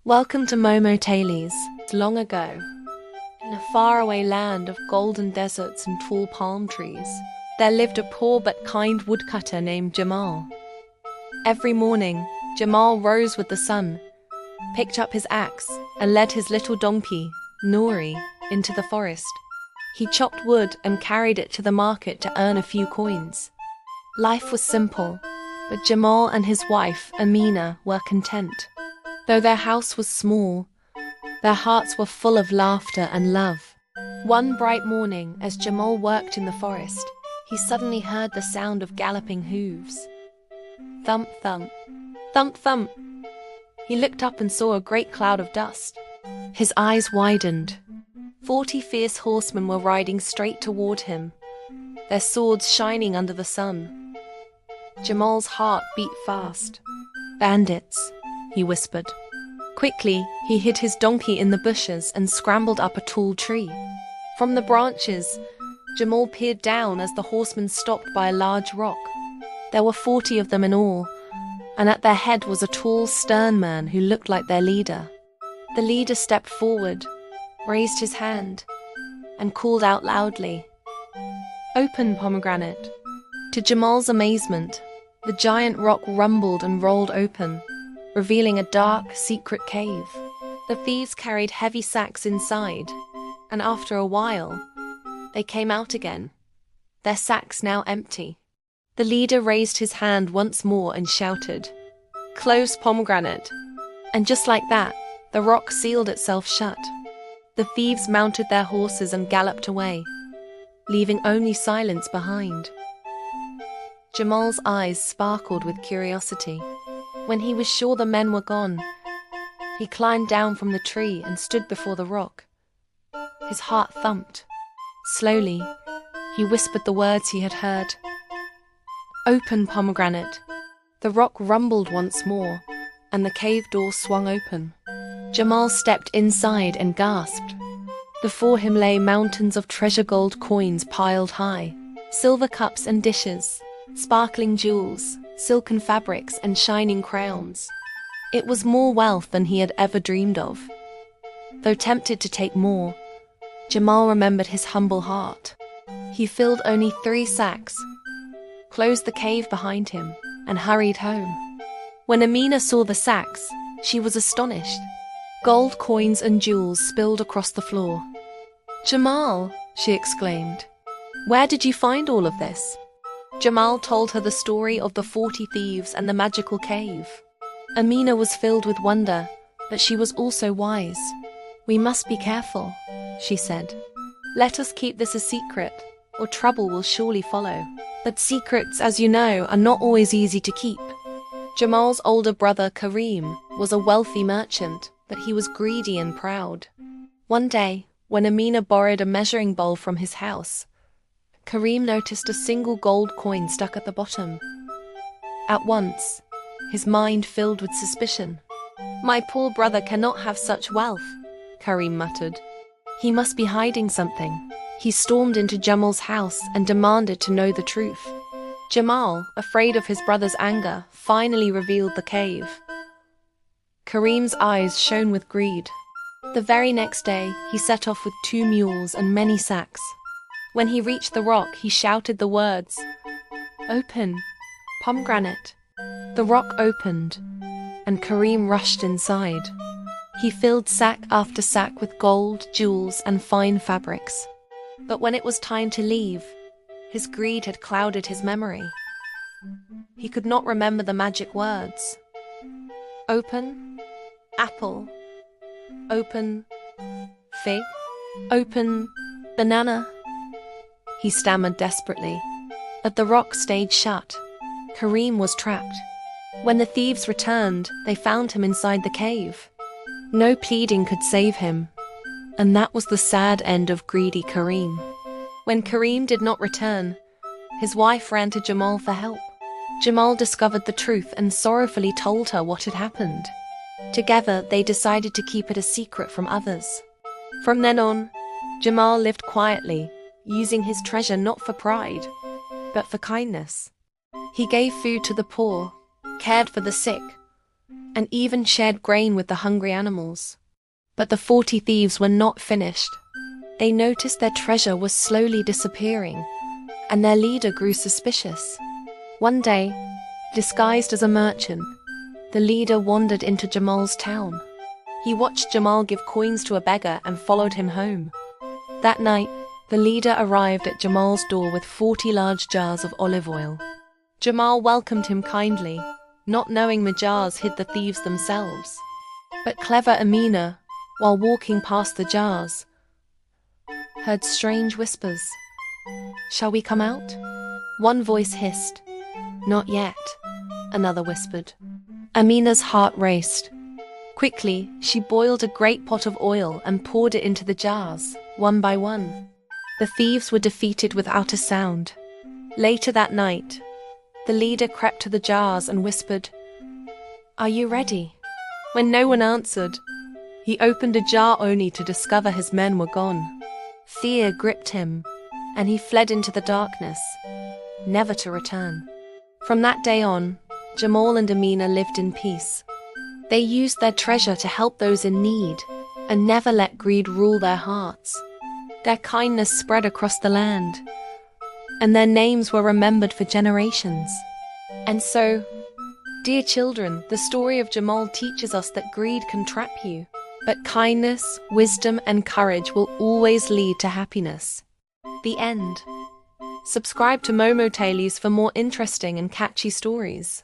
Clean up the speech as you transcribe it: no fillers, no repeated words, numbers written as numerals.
Welcome to Momo Tales. Long ago, in a faraway land of golden deserts and tall palm trees, there lived a poor but kind woodcutter named Jamal. Every morning, Jamal rose with the sun, picked up his axe, and led his little donkey, Nouri, into the forest. He chopped wood and carried it to the market to earn a few coins. Life was simple, but Jamal and his wife, Amina, were content. Though their house was small, their hearts were full of laughter and love. One bright morning, as Jamal worked in the forest, he suddenly heard the sound of galloping hooves. Thump, thump, thump, thump. He looked up and saw a great cloud of dust. His eyes widened. 40 fierce horsemen were riding straight toward him, their swords shining under the sun. Jamal's heart beat fast. "Bandits," he whispered. Quickly, he hid his donkey in the bushes and scrambled up a tall tree. From the branches, Jamal peered down as the horsemen stopped by a large rock. There were 40 of them in all, and at their head was a tall, stern man who looked like their leader. The leader stepped forward, raised his hand, and called out loudly, "Open, pomegranate." To Jamal's amazement, the giant rock rumbled and rolled open, revealing a dark, secret cave. The thieves carried heavy sacks inside, and after a while, they came out again, their sacks now empty. The leader raised his hand once more and shouted, "Close, pomegranate." And just like that, the rock sealed itself shut. The thieves mounted their horses and galloped away, leaving only silence behind. Jamal's eyes sparkled with curiosity. When he was sure the men were gone, he climbed down from the tree and stood before the rock. His heart thumped. Slowly, he whispered the words he had heard. "Open, pomegranate." The rock rumbled once more, and the cave door swung open. Jamal stepped inside and gasped. Before him lay mountains of treasure gold coins piled high, silver cups and dishes, sparkling jewels, silken fabrics and shining crowns. It was more wealth than he had ever dreamed of. Though tempted to take more, Jamal remembered his humble heart. He filled only 3 sacks, closed the cave behind him, and hurried home. When Amina saw the sacks, she was astonished. Gold coins and jewels spilled across the floor. "Jamal," she exclaimed, "where did you find all of this?" Jamal told her the story of the 40 thieves and the magical cave. Amina was filled with wonder, but she was also wise. "We must be careful," she said. "Let us keep this a secret, or trouble will surely follow." But secrets, as you know, are not always easy to keep. Jamal's older brother, Kareem, was a wealthy merchant, but he was greedy and proud. One day, when Amina borrowed a measuring bowl from his house, Kareem noticed a single gold coin stuck at the bottom. At once, his mind filled with suspicion. "My poor brother cannot have such wealth," Kareem muttered. "He must be hiding something." He stormed into Jamal's house and demanded to know the truth. Jamal, afraid of his brother's anger, finally revealed the cave. Kareem's eyes shone with greed. The very next day, he set off with 2 mules and many sacks. When he reached the rock, he shouted the words, "Open, pomegranate." The rock opened, and Kareem rushed inside. He filled sack after sack with gold, jewels, and fine fabrics. But when it was time to leave, his greed had clouded his memory. He could not remember the magic words. "Open, apple. Open, fig. Open, banana." He stammered desperately. But the rock stayed shut. Kareem was trapped. When the thieves returned, they found him inside the cave. No pleading could save him, and that was the sad end of greedy Kareem. When Kareem did not return, his wife ran to Jamal for help. Jamal discovered the truth and sorrowfully told her what had happened. Together, they decided to keep it a secret from others. From then on, Jamal lived quietly, using his treasure not for pride, but for kindness. He gave food to the poor, cared for the sick, and even shared grain with the hungry animals. But the 40 thieves were not finished. They noticed their treasure was slowly disappearing, and their leader grew suspicious. One day, disguised as a merchant, the leader wandered into Jamal's town. He watched Jamal give coins to a beggar and followed him home. That night, the leader arrived at Jamal's door with 40 large jars of olive oil. Jamal welcomed him kindly, not knowing the jars hid the thieves themselves. But clever Amina, while walking past the jars, heard strange whispers. "Shall we come out?" One voice hissed. "Not yet," another whispered. Amina's heart raced. Quickly, she boiled a great pot of oil and poured it into the jars, one by one. The thieves were defeated without a sound. Later that night, the leader crept to the jars and whispered, "Are you ready?" When no one answered, he opened a jar only to discover his men were gone. Fear gripped him, and he fled into the darkness, never to return. From that day on, Jamal and Amina lived in peace. They used their treasure to help those in need, and never let greed rule their hearts. Their kindness spread across the land, and their names were remembered for generations. And so, dear children, the story of Jamal teaches us that greed can trap you, but kindness, wisdom, and courage will always lead to happiness. The end. Subscribe to Momo Tales for more interesting and catchy stories.